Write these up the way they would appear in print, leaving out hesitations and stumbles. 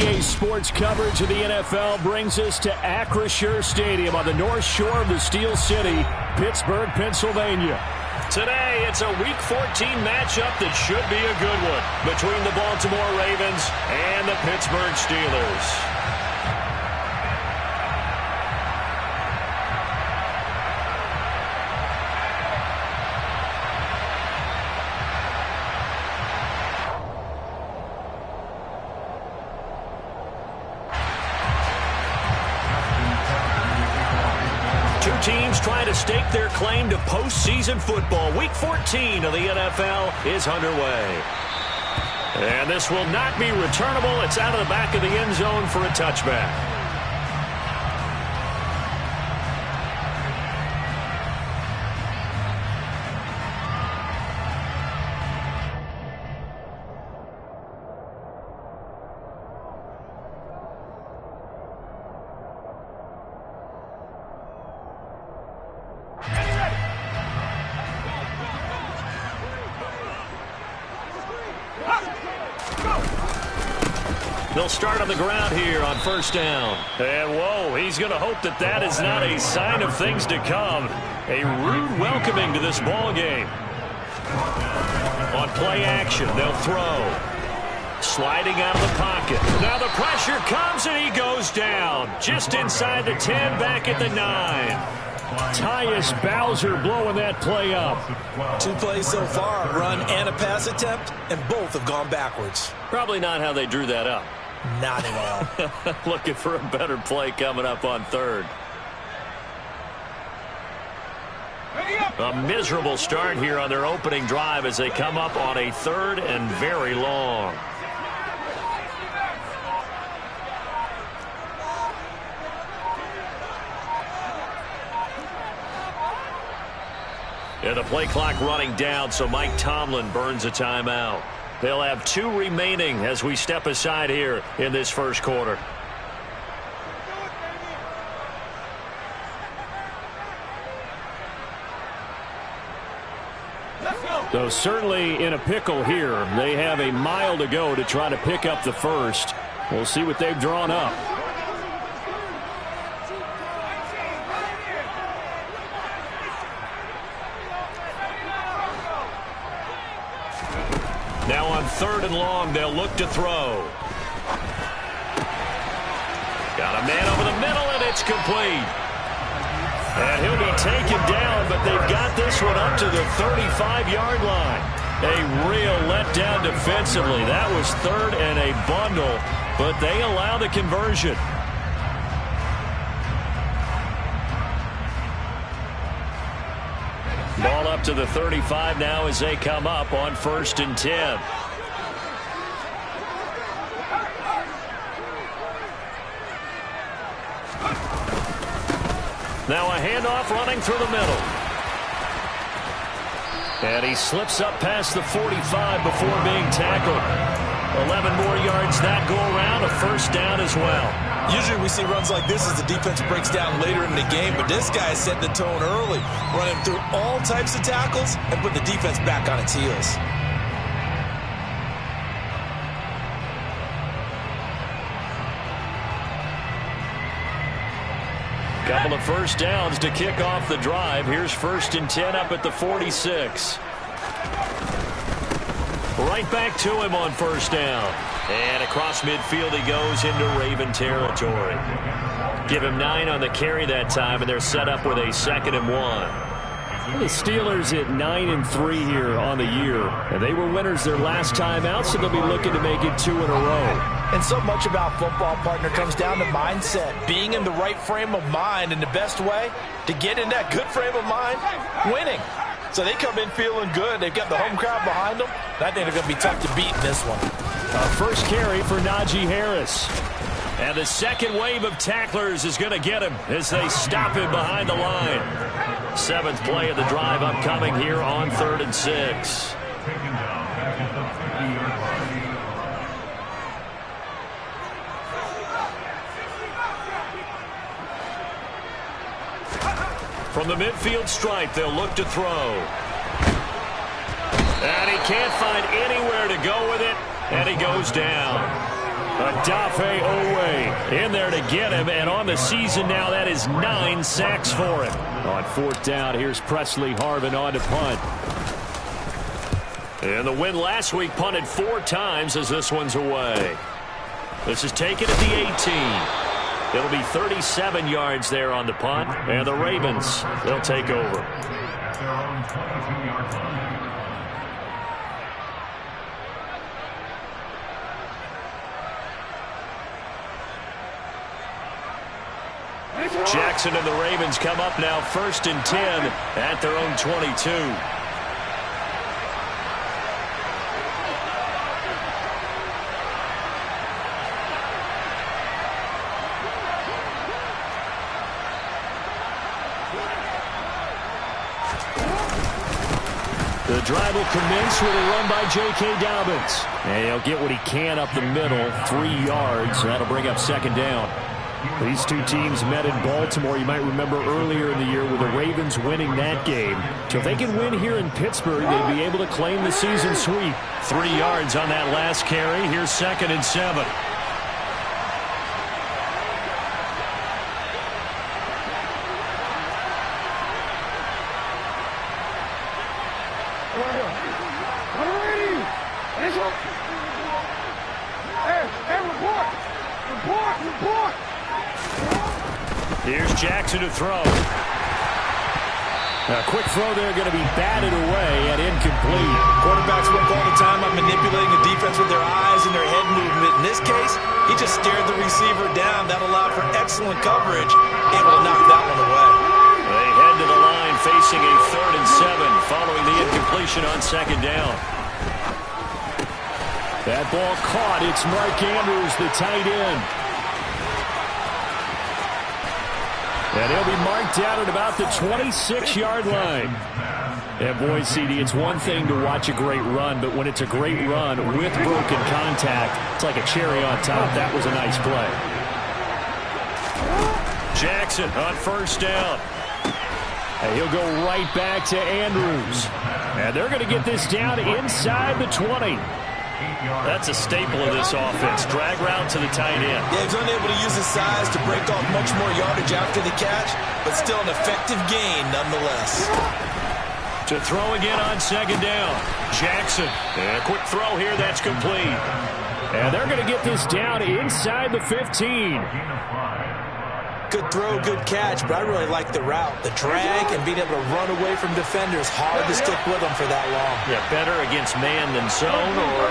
EA Sports coverage of the NFL brings us to Acrisure Stadium on the north shore of the Steel City, Pittsburgh, Pennsylvania. Today, it's a Week 14 matchup that should be a good one between the Baltimore Ravens and the Pittsburgh Steelers. Teams trying to stake their claim to postseason football. Week 14 of the NFL is underway. And this will not be returnable. It's out of the back of the end zone for a touchback. They'll start on the ground here on first down. And, whoa, he's going to hope that that is not a sign of things to come. A rude welcoming to this ball game. On play action, they'll throw. Sliding out of the pocket. Now the pressure comes and he goes down. Just inside the 10, back at the 9. Tyus Bowser blowing that play up. 2 plays so far, a run and a pass attempt, and both have gone backwards. Probably not how they drew that up. Not at all. Looking for a better play coming up on third. A miserable start here on their opening drive as they come up on a third and very long. Yeah, the play clock running down, so Mike Tomlin burns a timeout. They'll have 2 remaining as we step aside here in this first quarter. So certainly in a pickle here. They have a mile to go to try to pick up the first. We'll see what they've drawn up. Now on third and long, they'll look to throw. Got a man over the middle, and it's complete. And he'll be taken down, but they've got this one up to the 35-yard line. A real letdown defensively. That was third and a bundle, but they allow the conversion. Ball up to the 35 now as they come up on 1st and 10. Now a handoff running through the middle. And he slips up past the 45 before being tackled. 11 more yards that go around, a first down as well. Usually we see runs like this as the defense breaks down later in the game, but this guy set the tone early, running through all types of tackles and put the defense back on its heels. Couple of first downs to kick off the drive. Here's 1st and 10 up at the 46. Right back to him on first down. And across midfield he goes into Raven territory. Give him 9 on the carry that time, and they're set up with a 2nd and 1. The Steelers at 9-3 here on the year. And they were winners their last time out, so they'll be looking to make it 2 in a row. And so much about football, partner, comes down to mindset. Being in the right frame of mind, and the best way to get in that good frame of mind, winning. So they come in feeling good. They've got the home crowd behind them. And I think they're going to be tough to beat in this one. First carry for Najee Harris. And the second wave of tacklers is going to get him as they stop him behind the line. 7th play of the drive upcoming here on 3rd and 6. From the midfield stripe, they'll look to throw. And he can't find anywhere to go with it, and he goes down. Odafe Owe in there to get him, and on the season now, that is 9 sacks for him. On 4th down, here's Presley Harvin on to punt. And the win last week punted 4 times as this one's away. This is taken at the 18. It'll be 37 yards there on the punt, and the Ravens, they'll take over. Jackson and the Ravens come up now 1st and 10 at their own 22. The drive will commence with a run by J.K. Dobbins. And he'll get what he can up the middle, 3 yards. That'll bring up 2nd down. These two teams met in Baltimore, you might remember earlier in the year, with the Ravens winning that game. So if they can win here in Pittsburgh, they'd be able to claim the season sweep. 3 yards on that last carry. Here's 2nd and 7. Here's Jackson to throw. A quick throw there, going to be batted away and incomplete. Quarterbacks work all the time on manipulating the defense with their eyes and their head movement. In this case, he just stared the receiver down. That allowed for excellent coverage, able to knock that one away. They head to the line facing a 3rd and 7 following the incompletion on 2nd down. That ball caught. It's Mark Andrews, the tight end. And he'll be marked down at about the 26-yard line. And boy, CD, it's one thing to watch a great run, but when it's a great run with broken contact, it's like a cherry on top. That was a nice play. Jackson on 1st down. And he'll go right back to Andrews. And they're going to get this down inside the 20. That's a staple of this offense. Drag route to the tight end. Yeah, he's unable to use his size to break off much more yardage after the catch, but still an effective gain nonetheless. To throw again on 2nd down. Jackson. And a quick throw here. That's complete. And they're going to get this down inside the 15. Good throw, good catch, but I really like the route. The drag and being able to run away from defenders. Hard to stick with them for that long. Yeah, better against man than zone, or?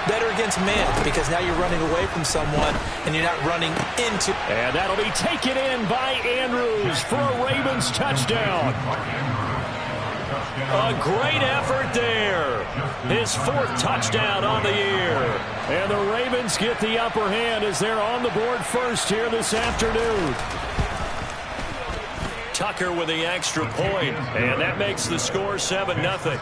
Better against man, because now you're running away from someone and you're not running into. And that'll be taken in by Andrews for a Ravens touchdown. A great effort there. His 4th touchdown on the year. And the Ravens get the upper hand as they're on the board first here this afternoon. Tucker with the extra point, and that makes the score 7-0.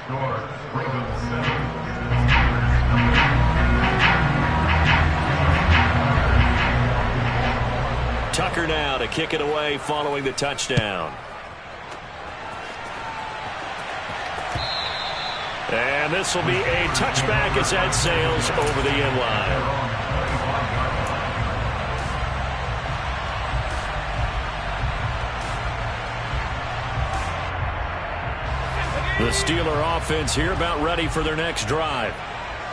Tucker now to kick it away following the touchdown. And this will be a touchback as that sails over the end line. The Steeler offense here about ready for their next drive.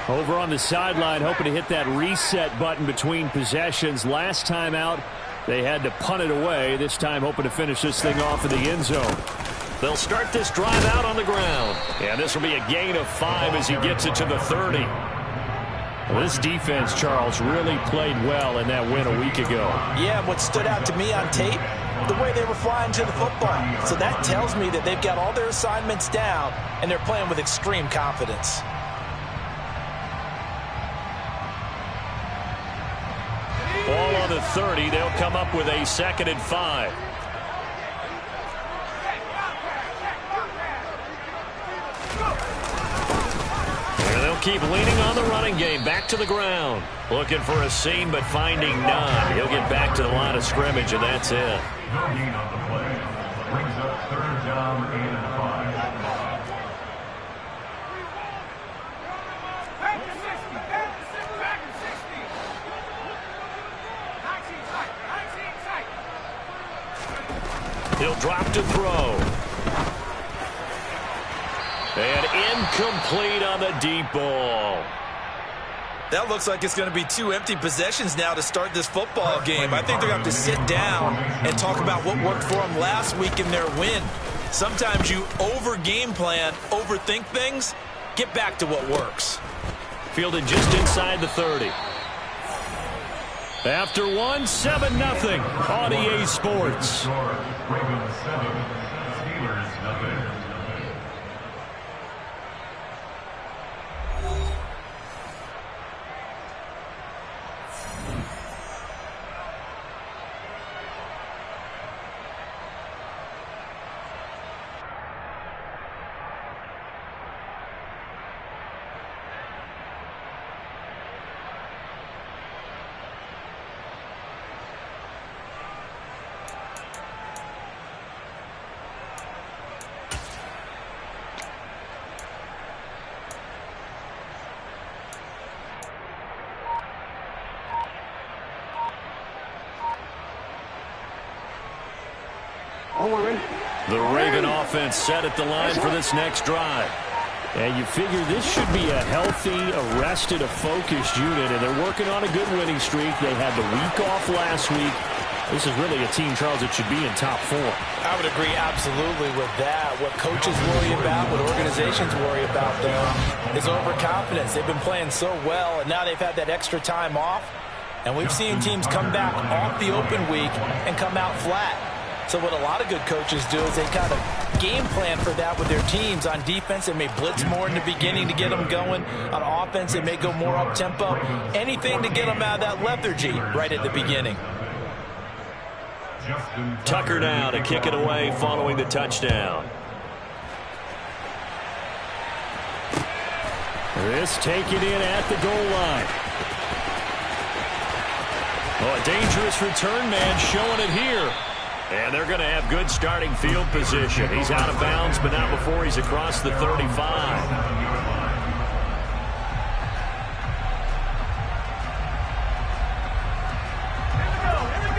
Over on the sideline, hoping to hit that reset button between possessions. Last time out, they had to punt it away. This time hoping to finish this thing off in the end zone. They'll start this drive out on the ground. And this will be a gain of 5 as he gets it to the 30. Well, this defense, Charles, really played well in that win a week ago. Yeah, what stood out to me on tape, the way they were flying to the football. So that tells me that they've got all their assignments down, and they're playing with extreme confidence. Ball on the 30. They'll come up with a 2nd and 5. Keep leaning on the running game. Back to the ground. Looking for a seam, but finding none. He'll get back to the line of scrimmage, and that's it. No gain on the play. Brings up 3rd down and 5. He'll drop to throw. And incomplete on the deep ball. That looks like it's going to be 2 empty possessions now to start this football game. I think they're going to have to sit down and talk about what worked for them last week in their win. Sometimes you over-game plan, overthink things, get back to what works. Fielded just inside the 30. After 7-0 on EA Sports. Ravens 7, Steelers nothing. The Raven offense set at the line for this next drive. And you figure this should be a healthy, arrested, a focused unit, and they're working on a good winning streak. They had the week off last week. This is really a team, Charles, that should be in top 4. I would agree absolutely with that. What coaches worry about, what organizations worry about, though, is overconfidence. They've been playing so well, and now they've had that extra time off. And we've seen teams come back off the open week and come out flat. So what a lot of good coaches do is they kind of game plan for that with their teams. On defense, they may blitz more in the beginning to get them going. On offense, they may go more up-tempo. Anything to get them out of that lethargy right at the beginning. Tucker now to kick it away following the touchdown. This taken in at the goal line. Oh, a dangerous return man showing it here. And they're going to have good starting field position. He's out of bounds, but not before he's across the 35.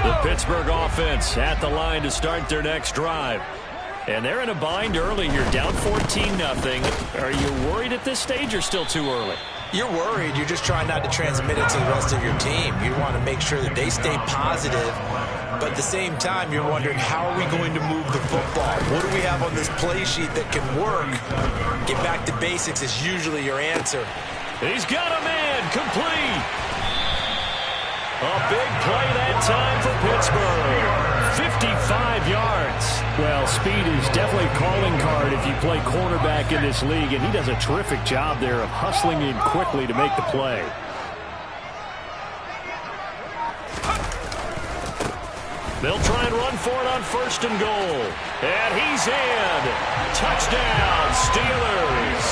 The Pittsburgh offense at the line to start their next drive. And they're in a bind early here, down 14-0. Are you worried at this stage or still too early? You're worried. You're just trying not to transmit it to the rest of your team. You want to make sure that they stay positive. But at the same time, you're wondering, how are we going to move the football? What do we have on this play sheet that can work? Get back to basics is usually your answer. He's got a man, complete. A big play that time for Pittsburgh. 55 yards. Well, speed is definitely a calling card if you play cornerback in this league, and he does a terrific job there of hustling in quickly to make the play. They'll try and run for it on 1st and goal. And he's in. Touchdown, Steelers.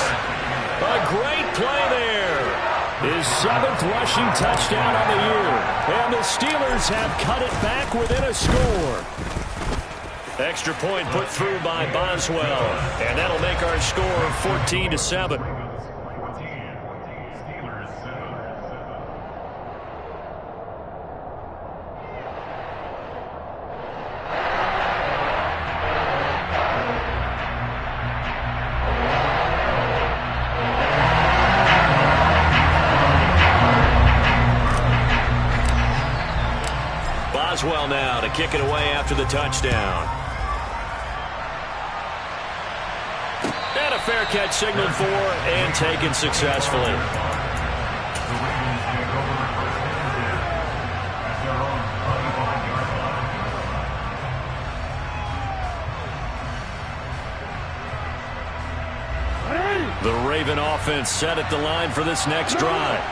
A great play there. His 7th rushing touchdown on the year. And the Steelers have cut it back within a score. Extra point put through by Boswell. And that'll make our score 14-7. Boswell now to kick it away after the touchdown. And a fair catch signaled for and taken successfully. The Raven offense set at the line for this next drive.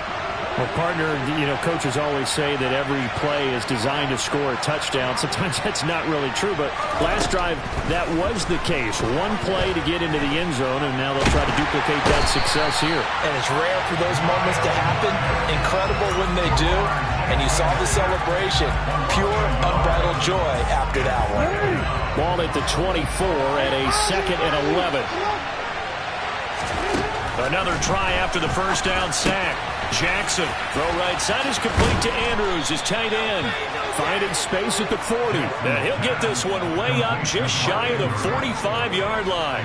Well, partner, coaches always say that every play is designed to score a touchdown. Sometimes that's not really true, but last drive, that was the case. One play to get into the end zone, and now they'll try to duplicate that success here. And it's rare for those moments to happen. Incredible when they do. And you saw the celebration. Pure, unbridled joy after that one. Ball at the 24 at a 2nd and 11. Another try after the first down sack. Jackson, throw right side is complete to Andrews, his tight end. Finding space at the 40. And he'll get this one way up just shy of the 45-yard line.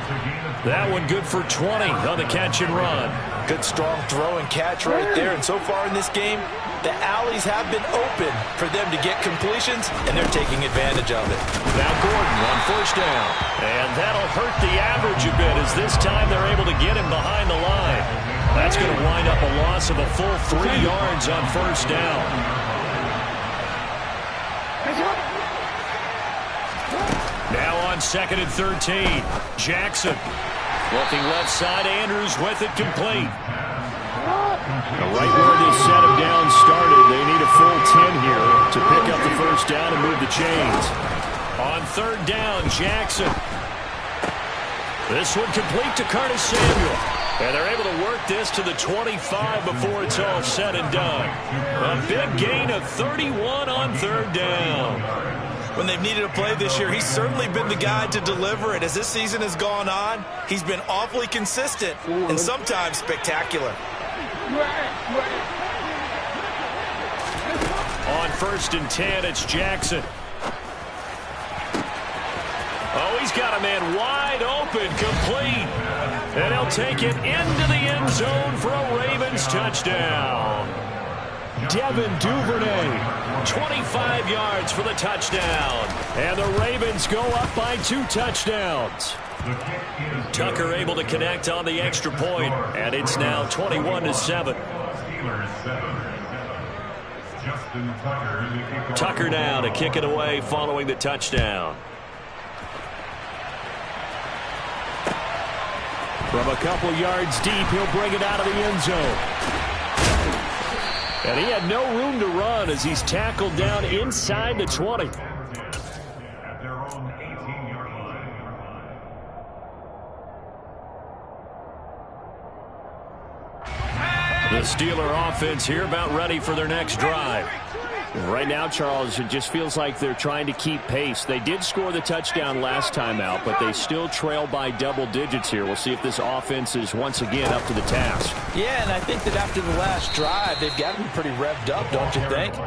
That one good for 20 on the catch and run. Good strong throw and catch right there. And so far in this game, the alleys have been open for them to get completions, and they're taking advantage of it. Now Gordon on first down. And that'll hurt the average a bit as this time they're able to get him behind the line. That's going to wind up a loss of a full 3 yards on first down. Now on 2nd and 13. Jackson. Looking left side, Andrews with it complete. Right where this set of downs started, they need a full 10 here to pick up the first down and move the chains. On 3rd down, Jackson. This one complete to Curtis Samuel. And they're able to work this to the 25 before it's all said and done. A big gain of 31 on 3rd down. When they've needed a play this year, he's certainly been the guy to deliver it. As this season has gone on, he's been awfully consistent and sometimes spectacular. On 1st and 10, it's Jackson. Oh, he's got a man wide open, complete. And he'll take it into the end zone for a Ravens touchdown. Devin Duvernay, 25 yards for the touchdown. And the Ravens go up by 2 touchdowns. Tucker able to connect on the extra point, and it's now 21-7. Tucker now to kick it away following the touchdown. From a couple yards deep, he'll bring it out of the end zone. And he had no room to run as he's tackled down inside the 20. At their own 18-yard line. The Steeler offense here about ready for their next drive. Right now, Charles, it just feels like they're trying to keep pace. They did score the touchdown last time out, but they still trail by double digits here. We'll see if this offense is once again up to the task. Yeah, and I think that after the last drive, they've got to be pretty revved up, don't you think?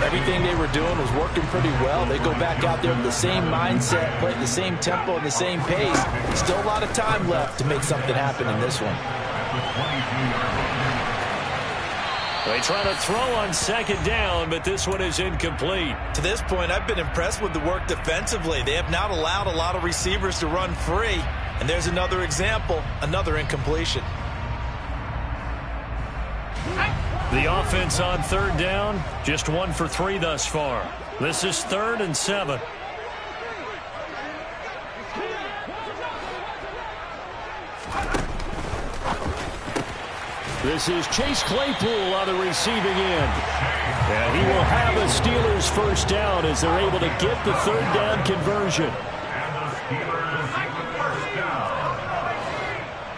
Everything they were doing was working pretty well. They go back out there with the same mindset, play at the same tempo and the same pace. Still a lot of time left to make something happen in this one. They try to throw on 2nd down, but this one is incomplete. To this point, I've been impressed with the work defensively. They have not allowed a lot of receivers to run free. And there's another example, another incompletion. The offense on 3rd down, just 1 for 3 thus far. This is 3rd and 7. This is Chase Claypool on the receiving end. And he will have a Steelers first down as they're able to get the 3rd down conversion. And the Steelers first down.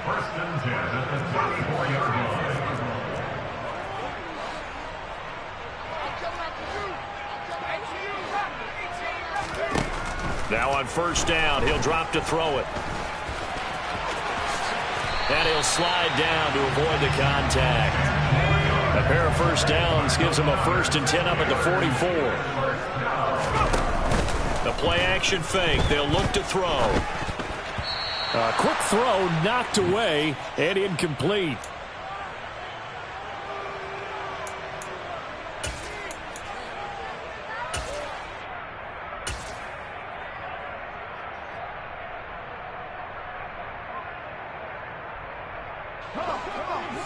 1st and 10 at the 24-yard line. Now on 1st down, he'll drop to throw it. And he'll slide down to avoid the contact. A pair of first downs gives him a 1st and 10 up at the 44. The play action fake. They'll look to throw. A quick throw knocked away and incomplete.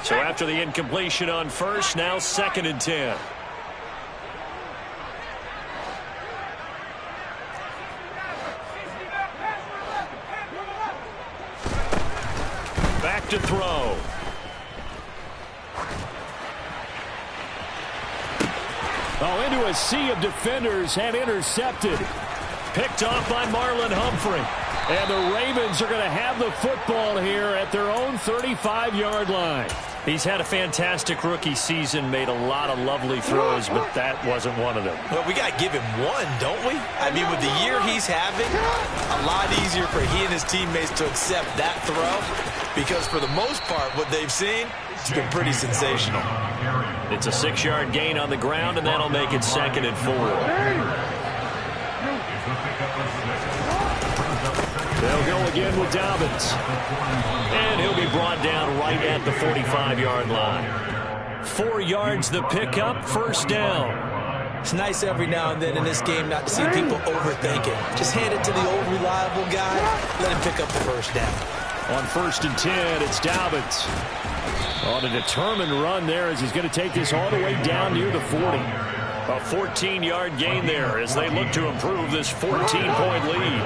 So after the incompletion on 1st, now 2nd and 10. Back to throw. Oh, into a sea of defenders and intercepted. Picked off by Marlon Humphrey. And the Ravens are going to have the football here at their own 35-yard line. He's had a fantastic rookie season, made a lot of lovely throws, but that wasn't one of them. Well, we got to give him one, don't we? I mean, with the year he's having, a lot easier for he and his teammates to accept that throw because for the most part, what they've seen It's been pretty sensational. It's a 6-yard gain on the ground, and that'll make it 2nd and 4. They'll go again with Dobbins. And he'll be brought down right at the 45-yard line. 4 yards the pickup, 1st down. It's nice every now and then in this game not to see people overthink it. Just hand it to the old reliable guy. Let him pick up the 1st down. On 1st and 10, it's Dobbins. On a determined run there as he's going to take this all the way down near the 40. A 14-yard gain there as they look to improve this 14-point lead.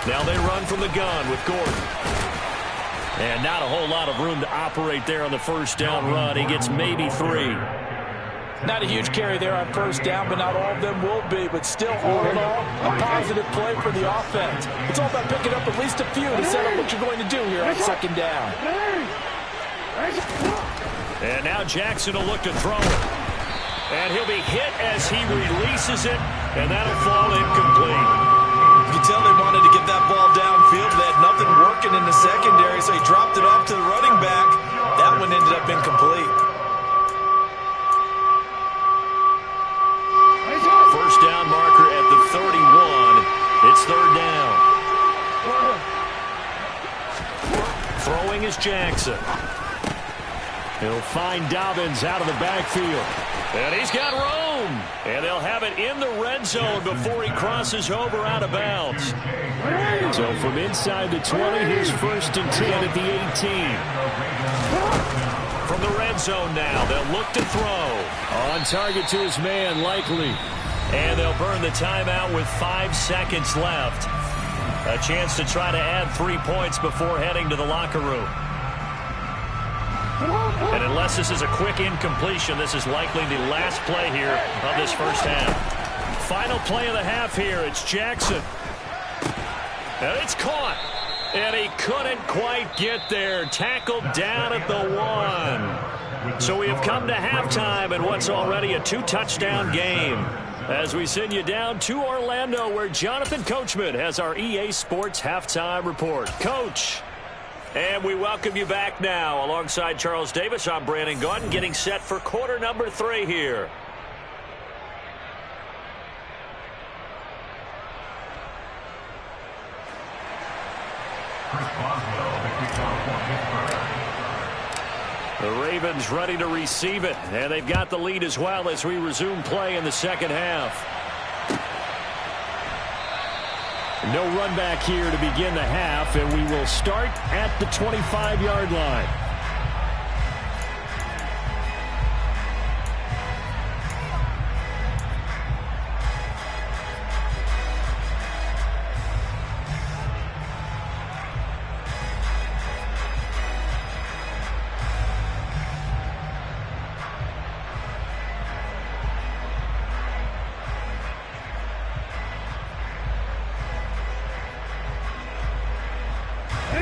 Now they run from the gun with Gordon. And not a whole lot of room to operate there on the 1st down run. He gets maybe 3. Not a huge carry there on 1st down, but not all of them will be. But still, all in all, a positive play for the offense. It's all about picking up at least a few to set up what you're going to do here on 2nd down. And now Jackson will look to throw it. And he'll be hit as he releases it, and that'll fall incomplete. You can tell they wanted to get that ball downfield. They had nothing working in the secondary, so he dropped it off to the running back. That one ended up incomplete. 1st down marker at the 31. It's 3rd down. Throwing is Jackson. He'll find Dobbins out of the backfield. And he's got room. And they'll have it in the red zone before he crosses over out of bounds. So from inside the 20, here's 1st and 10 at the 18. From the red zone now, they'll look to throw. On target to his man, Likely. And they'll burn the timeout with 5 seconds left. A chance to try to add 3 points before heading to the locker room. And unless this is a quick incompletion, this is likely the last play here of this 1st half. Final play of the half here. It's Jackson. And it's caught. And he couldn't quite get there. Tackled down at the 1. So we have come to halftime in what's already a 2-touchdown game. As we send you down to Orlando, where Jonathan Coachman has our EA Sports Halftime Report. Coach. And we welcome you back now. Alongside Charles Davis, I'm Brandon Gaudin, getting set for quarter number 3 here. The Ravens ready to receive it, and they've got the lead as well as we resume play in the 2nd half. No run back here to begin the half, and we will start at the 25-yard line.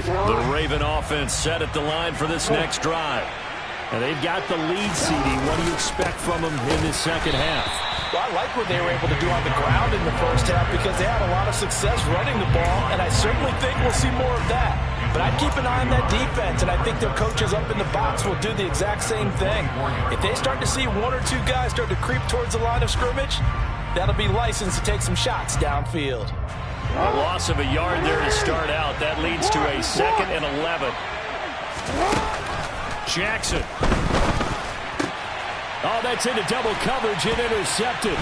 The Raven offense set at the line for this next drive. And they've got the lead, CD. What do you expect from them in this 2nd half? Well, I like what they were able to do on the ground in the 1st half because they had a lot of success running the ball, and I certainly think we'll see more of that. But I'd keep an eye on that defense, and I think their coaches up in the box will do the exact same thing. If they start to see 1 or 2 guys start to creep towards the line of scrimmage, that'll be licensed to take some shots downfield. A loss of a yard there to start out. That leads to a 2nd and 11. Jackson. Oh, that's into double coverage and intercepted.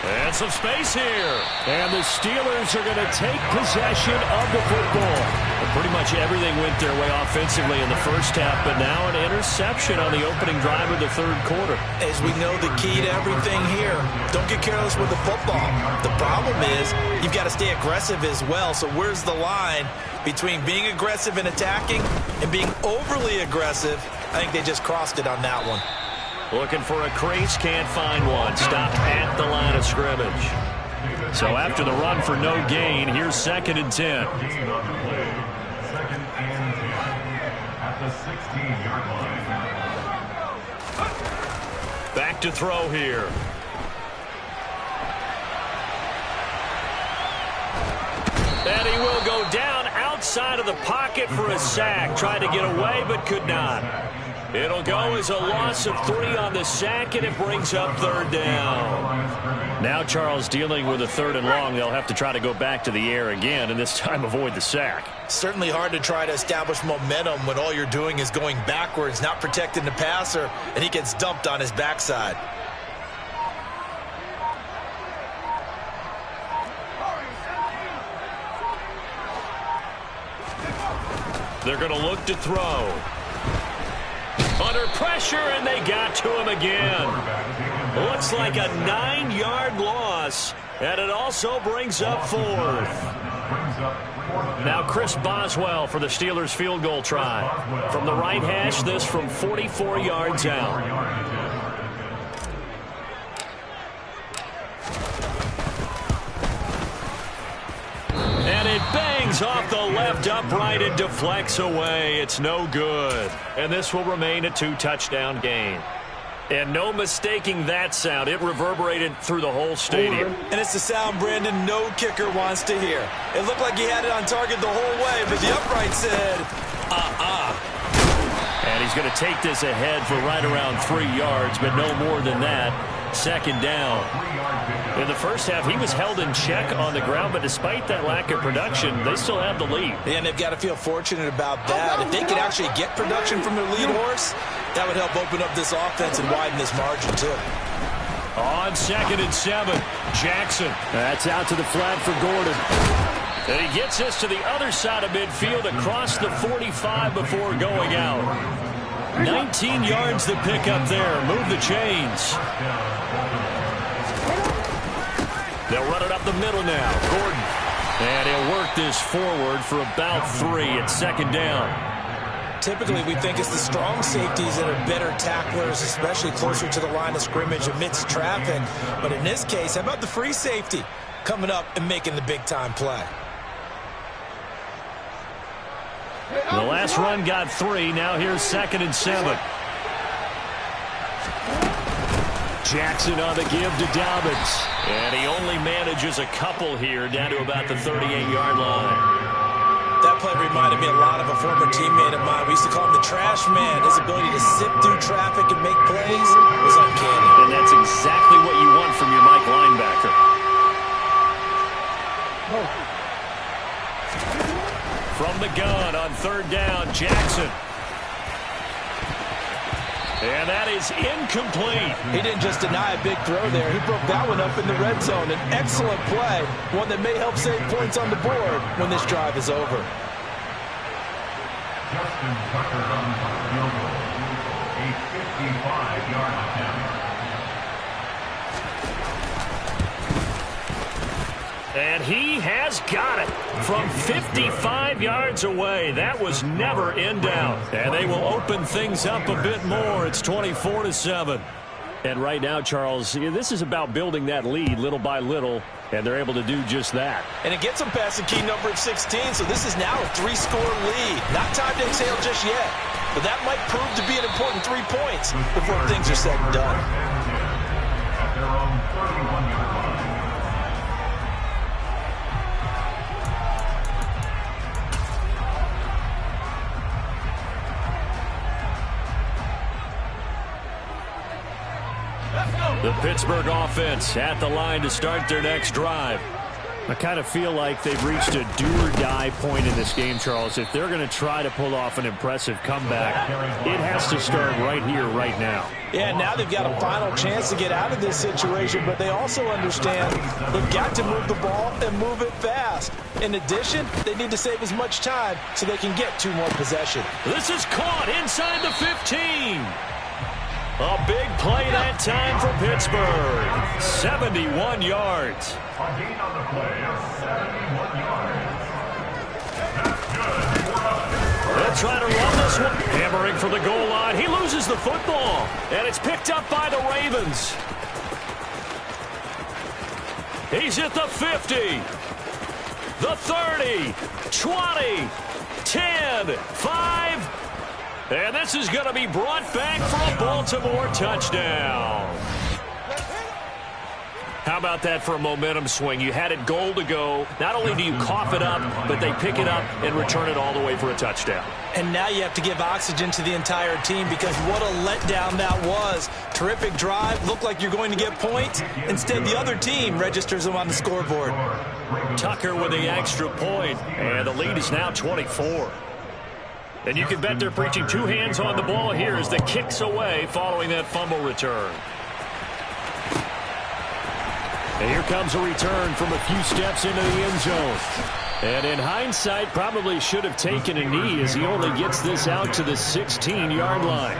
And some space here. And the Steelers are going to take possession of the football. And pretty much everything went their way offensively in the 1st half, but now an interception on the opening drive of the 3rd quarter. As we know, the key to everything here, don't get careless with the football. The problem is you've got to stay aggressive as well. So where's the line between being aggressive and attacking and being overly aggressive? I think they just crossed it on that one. Looking for a crease, can't find one. Stopped at the line of scrimmage. So after the run for no gain, here's 2nd and 10. 2nd and 10 at the 16-yard line. Back to throw here. outside of the pocket for a sack. Tried to get away, but could not. It'll go as a loss of 3 on the sack, and it brings up 3rd down. Now Charles dealing with a 3rd and long. They'll have to try to go back to the air again, and this time avoid the sack. Certainly hard to try to establish momentum when all you're doing is going backwards, not protecting the passer, and he gets dumped on his backside. They're going to look to throw. Under pressure, and they got to him again. Looks like a 9-yard loss, and it also brings up 4th. Now Chris Boswell for the Steelers field goal try. From the right hash, this from 44 yards out. And it bangs off the left upright and deflects away. It's no good. And this will remain a 2-touchdown game. And no mistaking that sound. It reverberated through the whole stadium. And it's the sound, Brandon, no kicker wants to hear. It looked like he had it on target the whole way, but the upright said, And he's going to take this ahead for right around 3 yards, but no more than that. 2nd down. In the first half, he was held in check on the ground, but despite that lack of production, they still have the lead. And they've got to feel fortunate about that. If they can actually get production from their lead horse, that would help open up this offense and widen this margin, too. On 2nd and 7, Jackson. That's out to the flat for Gordon. And he gets us to the other side of midfield across the 45 before going out. 19 yards to pick up there. Move the chains. They'll run it up the middle now. Gordon. And he'll work this forward for about 3 at 2nd down. Typically, we think it's the strong safeties that are better tacklers, especially closer to the line of scrimmage amidst traffic. But in this case, how about the free safety coming up and making the big-time play? The last run got 3. Now here's 2nd and 7. Jackson on the give to Dobbins. And he only manages a couple here down to about the 38-yard line. That play reminded me a lot of a former teammate of mine. We used to call him the trash man. His ability to zip through traffic and make plays was uncanny. And that's exactly what you want from your Mike linebacker. From the gun on 3rd down, Jackson. And that is incomplete. He didn't just deny a big throw there. He broke that one up in the red zone. An excellent play, one that may help save points on the board when this drive is over. Justin Tucker on the field goal. A 55-yard attempt. And he has got it from 55 yards away. That was never in doubt. And they will open things up a bit more. It's 24-7. And right now, Charles, this is about building that lead little by little, and they're able to do just that. And it gets them past the key number of 16, so this is now a 3-score lead. Not time to exhale just yet, but that might prove to be an important 3 points before things are said and done. At their own 31-yard line. The Pittsburgh offense at the line to start their next drive. I kind of feel like they've reached a do-or-die point in this game, Charles. If they're going to try to pull off an impressive comeback, it has to start right here, right now. Yeah, now they've got a final chance to get out of this situation, but they also understand they've got to move the ball and move it fast. In addition, they need to save as much time so they can get 2 more possessions. This is caught inside the 15. A big play that time for Pittsburgh. 71 yards. A gain on the play of 71 yards. That's good. They'll try to run this one. Hammering for the goal line. He loses the football. And it's picked up by the Ravens. He's at the 50. The 30. 20. 10. 5. And this is going to be brought back for a Baltimore touchdown. How about that for a momentum swing? You had it goal to go. Not only do you cough it up, but they pick it up and return it all the way for a touchdown. And now you have to give oxygen to the entire team because what a letdown that was. Terrific drive. Looked like you're going to get points. Instead, the other team registers them on the scoreboard. Tucker with the extra point, and the lead is now 24. And you can bet they're preaching two hands on the ball here as the kick's away following that fumble return. And here comes a return from a few steps into the end zone. And in hindsight, probably should have taken a knee as he only gets this out to the 16-yard line.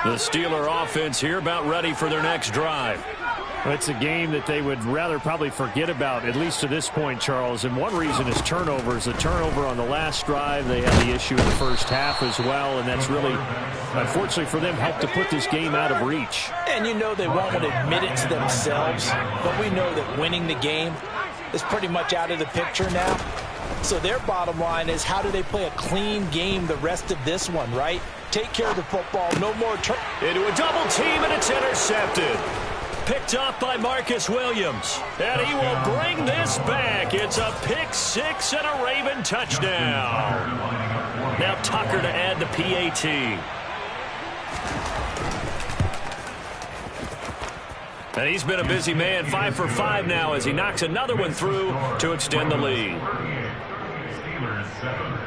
The Steeler offense here about ready for their next drive. It's a game that they would rather probably forget about, at least to this point, Charles. And one reason is turnovers. The turnover on the last drive, they had the issue in the first half as well. And that's really, unfortunately for them, helped to put this game out of reach. And you know they won't want to admit it to themselves. But we know that winning the game is pretty much out of the picture now. So their bottom line is how do they play a clean game the rest of this one, right? Take care of the football, no more into a double team, and it's intercepted. Picked off by Marcus Williams. And he will bring this back. It's a pick six and a Raven touchdown. Now Tucker to add the PAT. And he's been a busy man, 5 for 5 now as he knocks another one through to extend the lead. Steelers 7.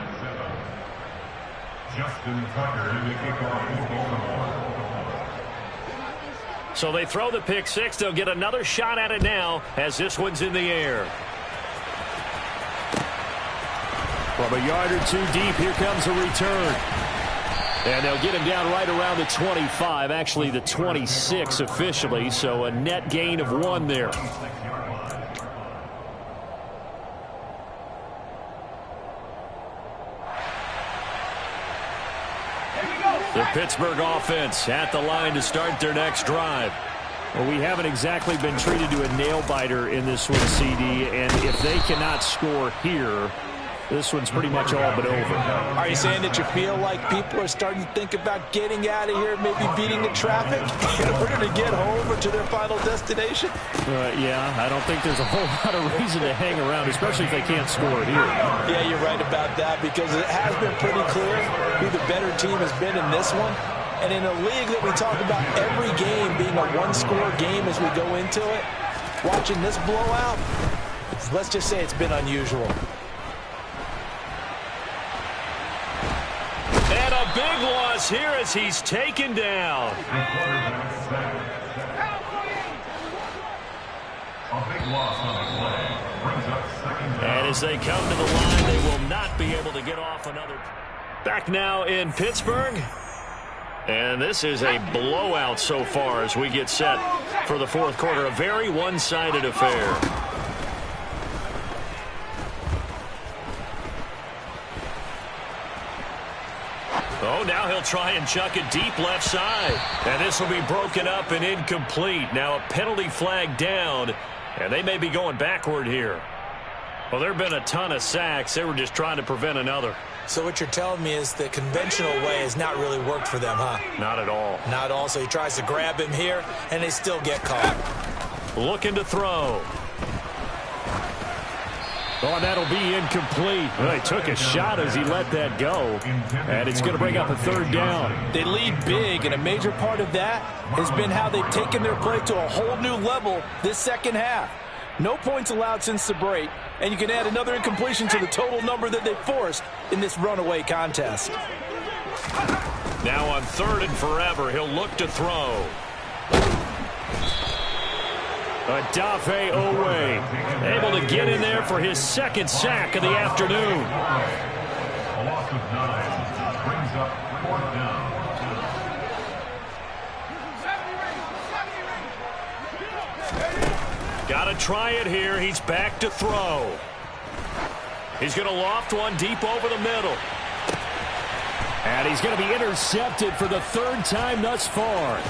Justin Tucker in the kickoff for Baltimore. So they throw the pick six. They'll get another shot at it now as this one's in the air. From a yard or two deep, here comes a return. And they'll get him down right around the 25, actually the 26 officially, so a net gain of 1 there. The Pittsburgh offense at the line to start their next drive. Well, we haven't exactly been treated to a nail-biter in this one, CD, and if they cannot score here, this one's pretty much all but over. Are you saying that you feel like people are starting to think about getting out of here, maybe beating the traffic in order to get home or to their final destination? Yeah, I don't think there's a whole lot of reason to hang around, especially if they can't score here. Yeah, you're right about that because it has been pretty clear who the better team has been in this one. And in a league that we talk about every game being a one-score game as we go into it, watching this blowout, let's just say it's been unusual. And a big loss here as he's taken down. A big loss on the play. Brings up second down. And as they come to the line, they will not be able to get off another. Back now in Pittsburgh. And this is a blowout so far as we get set for the fourth quarter. A very one-sided affair. Oh, now he'll try and chuck it deep left side. And this will be broken up and incomplete. Now a penalty flag down, and they may be going backward here. Well, there have been a ton of sacks. They were just trying to prevent another. So what you're telling me is the conventional way has not really worked for them, huh? Not at all. Not at all. So he tries to grab him here, and they still get caught. Looking to throw. Oh, and that'll be incomplete. Well, he took a shot as he let that go. And it's going to bring up a third down. They lead big, and a major part of that has been how they've taken their play to a whole new level this second half. No points allowed since the break, and you can add another incompletion to the total number that they forced in this runaway contest. Now on 3rd and forever, he'll look to throw. Adafe Owe able to get in there for his second sack of the afternoon. A loss of 9 brings up 4th down. Got to try it here. He's back to throw. He's going to loft one deep over the middle. And he's going to be intercepted for the 3rd time thus far.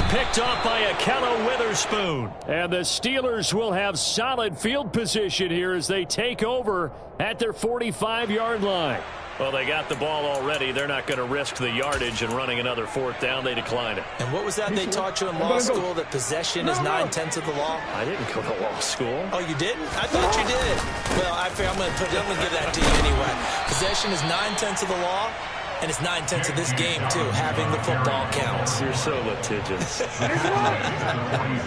Picked off by Akello Witherspoon. And the Steelers will have solid field position here as they take over at their 45-yard line. Well, they got the ball already. They're not going to risk the yardage and running another fourth down. They decline it. And what was that they taught you in law school, that possession is 9/10 of the law? I didn't go to law school. Oh, you didn't? I thought you did. Well, I'm going to give that to you anyway. Possession is 9/10 of the law, and it's 9/10 of this game, too. Having the football counts. You're so litigious.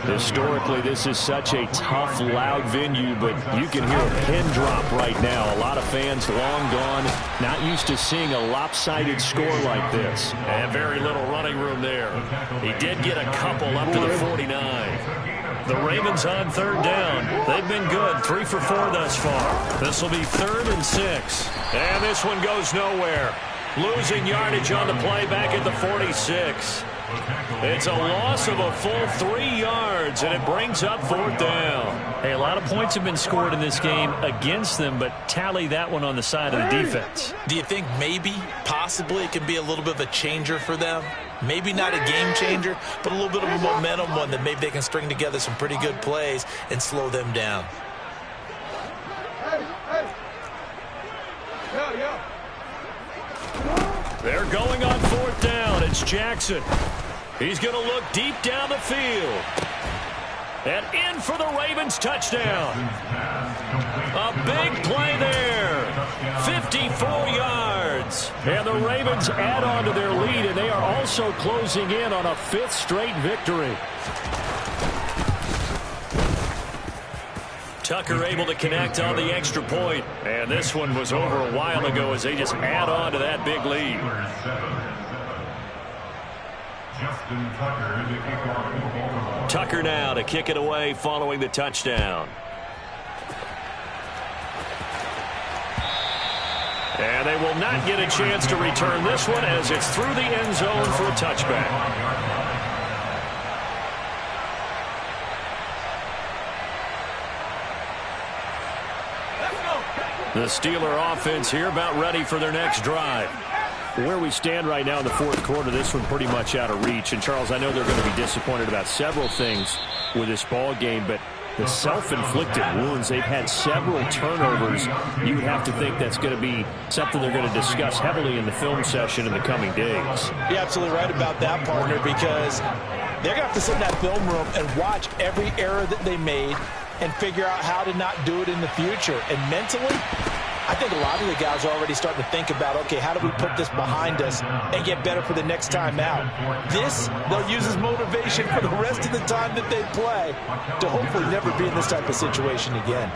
Historically, this is such a tough, loud venue, but you can hear a pin drop right now. A lot of fans long gone, not used to seeing a lopsided score like this. And very little running room there. He did get a couple up to the 49. The Ravens on third down. They've been good, 3 for 4 thus far. This will be 3rd and 6. And this one goes nowhere. Losing yardage on the play back at the 46. It's a loss of a full 3 yards, and it brings up 4th down. Hey, a lot of points have been scored in this game against them, but tally that one on the side of the defense. Do you think maybe, possibly, it can be a little bit of a changer for them? Maybe not a game changer, but a little bit of a momentum one that maybe they can string together some pretty good plays and slow them down. They're going on 4th down. It's Jackson. He's going to look deep down the field. And in for the Ravens touchdown. A big play there. 54 yards. And the Ravens add on to their lead, and they are also closing in on a 5th straight victory. Tucker able to connect on the extra point. And this one was over a while ago as they just add on to that big lead. Tucker now to kick it away following the touchdown. And they will not get a chance to return this one as it's through the end zone for a touchback. The Steeler offense here about ready for their next drive. Where we stand right now in the 4th quarter, this one pretty much out of reach. And, Charles, I know they're going to be disappointed about several things with this ball game, but the self-inflicted wounds, they've had several turnovers. You would have to think that's going to be something they're going to discuss heavily in the film session in the coming days. You're absolutely right about that, partner, because they're going to have to sit in that film room and watch every error that they made and figure out how to not do it in the future. And mentally, I think a lot of the guys are already starting to think about, okay, how do we put this behind us and get better for the next time out? This, they'll use as motivation for the rest of the time that they play to hopefully never be in this type of situation again.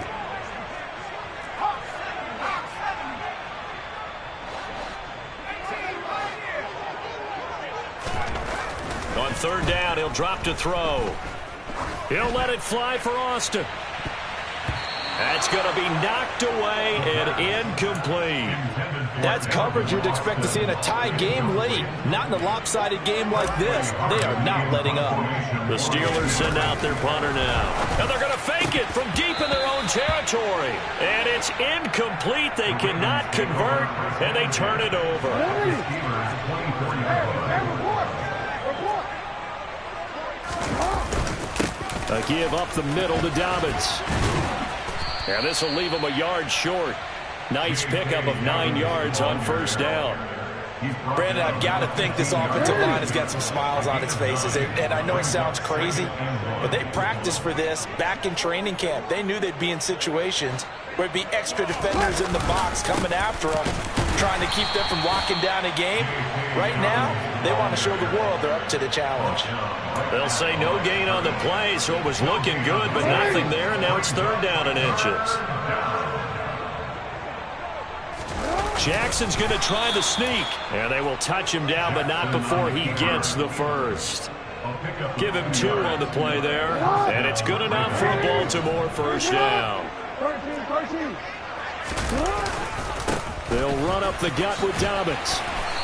On 3rd down, he'll drop to throw. He'll let it fly for Austin. That's going to be knocked away and incomplete. That's coverage you'd expect to see in a tie game late. Not in a lopsided game like this. They are not letting up. The Steelers send out their punter now. And they're going to fake it from deep in their own territory. And it's incomplete. They cannot convert, and they turn it over. A give up the middle to Dobbins. And this will leave him a yard short. Nice pickup of 9 yards on 1st down. Brandon, I've got to think this offensive line has got some smiles on its faces. And I know it sounds crazy, but they practiced for this back in training camp. They knew they'd be in situations where it'd be extra defenders in the box coming after them, trying to keep them from locking down a game. Right now, they want to show the world they're up to the challenge. They'll say no gain on the play, so it was looking good, but nothing there, and now it's 3rd down and inches. Jackson's going to try the sneak, and they will touch him down, but not before he gets the first. Give him 2 on the play there, and it's good enough for a Baltimore 1st down. They'll run up the gut with Dobbins.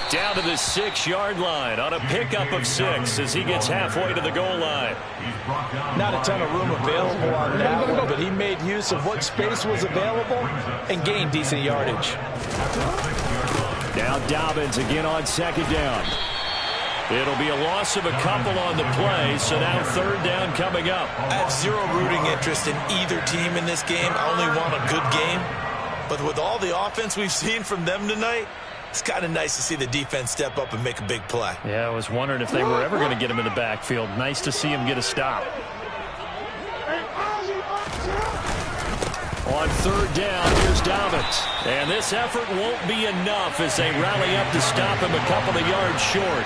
Down to the 6-yard line on a pickup of 6 as he gets halfway to the goal line. Not a ton of room available on that one, but he made use of what space was available and gained decent yardage. Now Dobbins again on 2nd down. It'll be a loss of a couple on the play, so now 3rd down coming up. I have zero rooting interest in either team in this game. I only want a good game. But with all the offense we've seen from them tonight, it's kind of nice to see the defense step up and make a big play. Yeah, I was wondering if they were ever going to get him in the backfield. Nice to see him get a stop. On third down, here's Dobbins. And this effort won't be enough as they rally up to stop him a couple of yards short.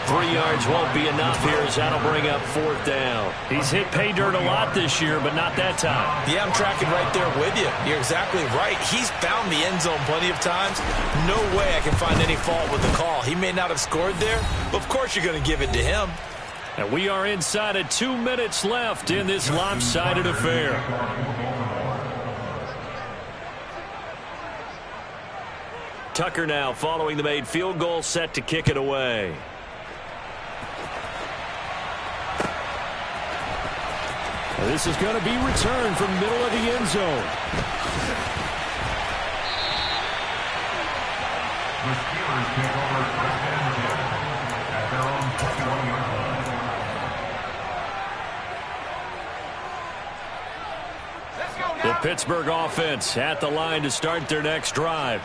3 yards won't be enough here as that'll bring up fourth down. He's hit pay dirt a lot this year, but not that time. Yeah, I'm tracking right there with you. You're exactly right. He's found the end zone plenty of times. No way I can find any fault with the call. He may not have scored there, but of course you're going to give it to him. And we are inside of 2 minutes left in this lopsided affair. Tucker now following the made field goal, set to kick it away. This is going to be returned from middle of the end zone. The Steelers take over first and 10 at their own 21-yard line. The Pittsburgh offense at the line to start their next drive.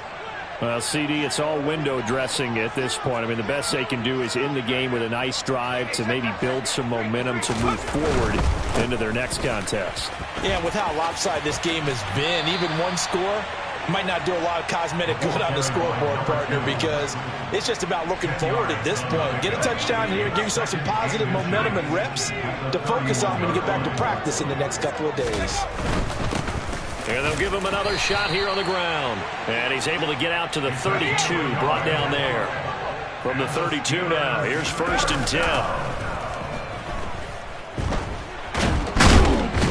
Well, CD, it's all window dressing at this point. I mean, the best they can do is in the game with a nice drive to maybe build some momentum to move forward into their next contest. Yeah, with how lopsided this game has been, even one score might not do a lot of cosmetic good on the scoreboard, partner, because it's just about looking forward at this point. Get a touchdown here, give yourself some positive momentum and reps to focus on when you get back to practice in the next couple of days. And they'll give him another shot here on the ground. And he's able to get out to the 32, brought down there. From the 32 now, here's first and 10.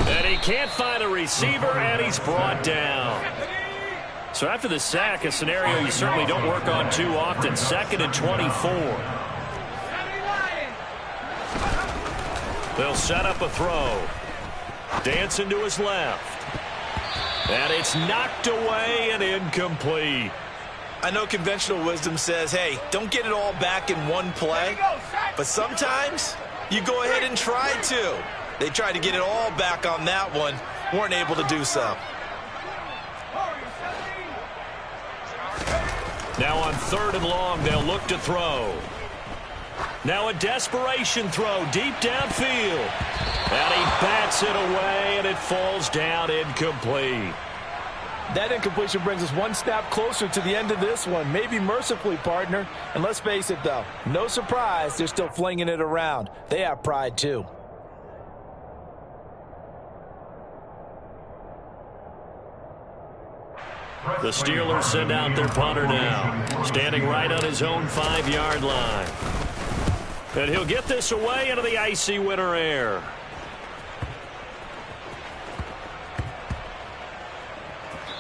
And he can't find a receiver, and he's brought down. So after the sack, a scenario you certainly don't work on too often. 2nd and 24. They'll set up a throw. Dancing to his left. And it's knocked away and incomplete. I know conventional wisdom says, hey, don't get it all back in one play. But sometimes you go ahead and try to. They tried to get it all back on that one. Weren't able to do so. Now on 3rd and long, they'll look to throw. Now a desperation throw deep downfield. And he bats it away, and it falls down incomplete. That incompletion brings us one snap closer to the end of this one. Maybe mercifully, partner. And let's face it, though, no surprise, they're still flinging it around. They have pride, too. The Steelers send out their punter now, standing right on his own 5-yard line. And he'll get this away into the icy winter air.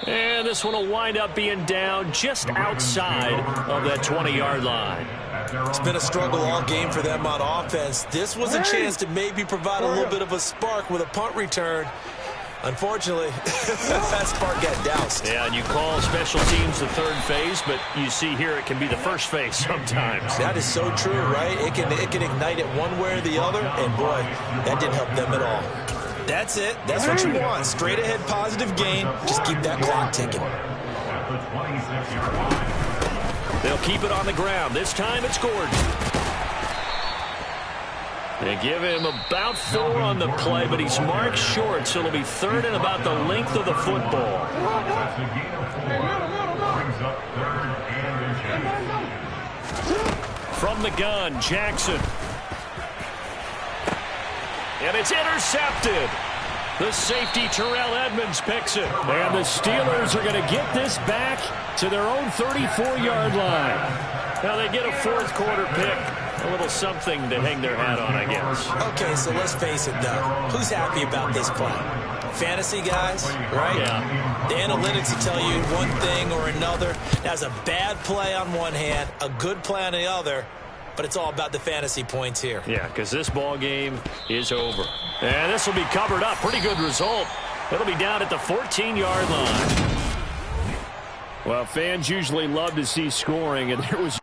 And this one will wind up being down just outside of that 20-yard line. It's been a struggle all game for them on offense. This was a chance to maybe provide a little bit of a spark with a punt return. Unfortunately, that spark got doused. Yeah, and you call special teams the third phase, but you see here it can be the first phase sometimes. That is so true, right? It can ignite it one way or the other, and boy, that didn't help them at all. That's it. That's what you want. Straight ahead positive gain. Just keep that clock ticking. They'll keep it on the ground. This time it's Gordon. They give him about 4 on the play, but he's marked short, so it'll be 3rd and about the length of the football. From the gun, Jackson. And it's intercepted. The safety, Terrell Edmonds, picks it. And the Steelers are going to get this back to their own 34-yard line. Now they get a 4th quarter pick. A little something to hang their hat on, I guess. Okay, so let's face it, though. Who's happy about this play? Fantasy guys, right? Yeah. The analytics will tell you one thing or another. That's a bad play on one hand, a good play on the other, but it's all about the fantasy points here. Yeah, because this ball game is over. And this will be covered up. Pretty good result. It'll be down at the 14-yard line. Well, fans usually love to see scoring, and there was